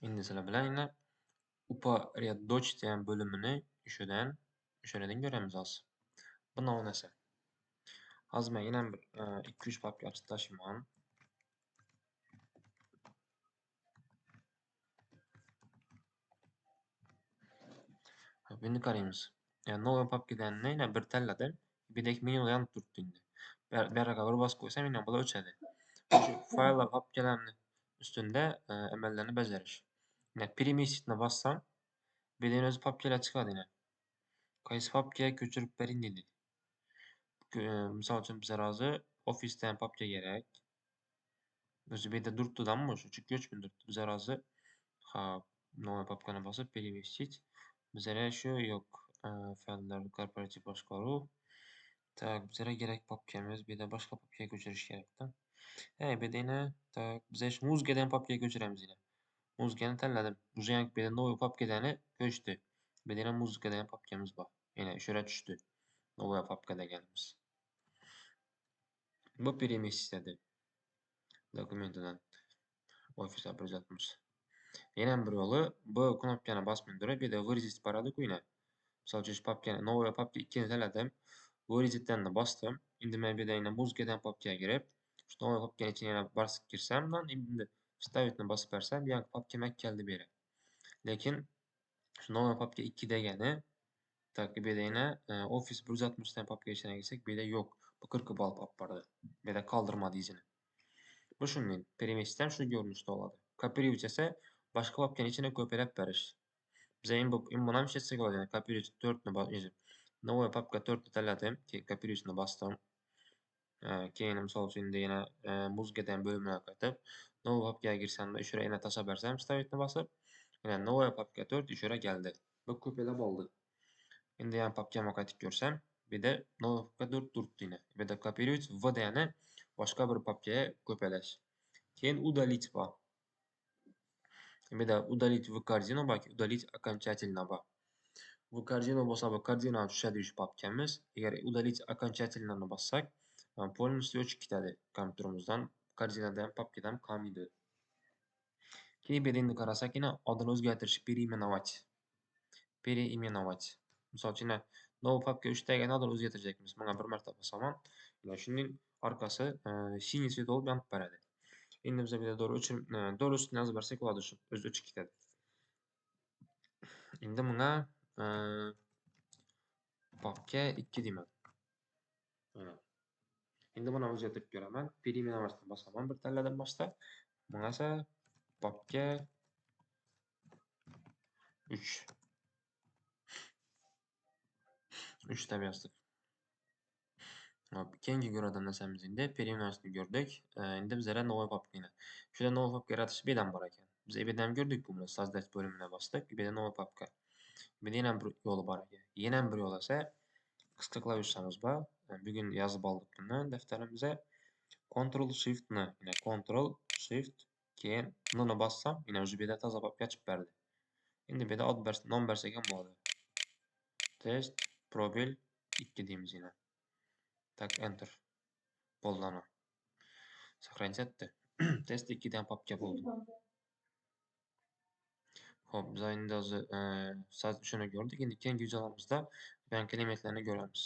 Endi sizlar bilan yana uporядочь degan bölümünü o'shalardan göremiz hozir. Bu nav narsa. Hozir men yana bir 2-3 papka ochib tashlayman. Hop, endi qaraymiz. Новый papkadan yana bir tanladim. Birdek menyuda yonib turibdi endi. Bu yerga bir bosib qo'ysam yana bular o'chadi. Shu fayl va papkalarni ustunda amallarni bajarish. Переместить ni bossam, bu yerdan o'zi papkalar chiqadi yana. Qaysi papkaga ko'chirib bering dedi. Misol uchun bizlar hozir ofisdan papka kerak. O'zi bu yerda turibdi-da, shu ko'chib turibdi. Bizlar hozir hop, новый papkani bosib переместить. Bizlarga shu yo'q. Fayllar korporativ boshqaruv. Tak, bizlarga kerak papkamiz bu yerda boshqa papkaga ko'chirish kerak-da. Bu yerda yana tak, biz shu muzika degan papkaga ko'chiramiz yana. Muzikani tanladim. Уже bu yerda новый papkadani ko'chdi. Bu yerda yana muzika degan papkamiz bor. Yana o'shalar tushdi. Новая papka deganimiz. Bu переместить dedi. Dokumentidan ofis 160. Yana bir yo'li bu knopkani bosib turib, bu yerda выразить boradi-ku yana. Misol uchun shu papkani новая papka 2 ni tanladim. Выразit'dan bosdim. Endi men bu yerda yana muzika degan papkaga kirib, shu новый papkani ichiga yana bosib kirsam, endi вставить ni bosib bersam, bu yoqqa papka keldi bu yerga. Lekin shu новый papka 2 degani tak, bu yerda yana ofis 160 degan papkaga ishona kelsak, bu yerda yo'q. Bu 40 ball olib bordi. Bu yerda qoldirmadi izini. Bu shunday. Переместить ham shu ko'rinishda oladi. Kopировать esa boshqa papkani ichine ko'pirab berish. Biz endi buni ham ishlatsak bo'ladi. Kopировать 4 ni bosib, новая papka 4 ni tanladim, keyin kopировать ni bosdim. Keyin misol uchun endi yana muzika degan bo'limga qaytib, новый papkaga kirsamda, o'sha yana tashlab bersam, вставить ni bosib, yana новая papka 4 o'sha keldi. Bu ko'payib oldi. Endi ham papkamga qaytib ko'rsam, bu yerda новый papka 4 turibdi yana. Bu yerda kopировать v degani boshqa bir papkaga ko'paylash. Keyin удалить bor. Bu yerda удалить в корзину yoki удалить окончательно bor. Bu корзина bo'lsa, bu корзinaga tushadi shu papkamiz. Agar удалить окончательно ni bossak, полностью o'chib ketadi kompyuterimizdan, korzinadan, papkadan qolmaydi. Keyin bu yerda endi qarasak, adini o'zgartirish переименовать. Переименовать. Misol uchun новый papka 3 degan adini o'zgartirajakmiz. Mana bir marta bosaman, shuning orqasi siniy svet bo'lib yonib boradi. Endi biz bu yerda to'g'ri ustini yozib bersak bo'ladi, shu o'zi o'chib ketadi. Endi bunga papka 2 deyman. Endi buni o'zgartirib ko'raman. Переименовать bosaman bir tanladan boshqa. Bunga esa papka 3. 3 deb yozdik. Hop, keyingi ko'radigan narsamiz endi переименовать ko'rdik. Endi bizlarga новый papka. Shunda новый papka yaratish bu yerdan bor ekan. Biz bu yerdan ko'rdik buni, создать bo'limini bosdik. Bu yerda новый papka. Bu yerda yana bir yo'li bor ekan. Yana bir yo'l esa qisqa klavishamiz bor. Bugun yozib oldik buni daftarimizga. Ctrl Shift N. Ctrl Shift keyin N ni bossam, o'sha bu yerda toza papka ochib berdi. Endi bu yerda nom bersak ham bo'ladi. Test probel 2 deymiz yana. Tak, enter. Bo'ldi ana. Сохранить etdi. Test 2 dan papka bo'ldi. Xo'p, biz endi hozir shuni ko'rdik. Endi keyingi videolarimizda bank elementlarini ko'ramiz.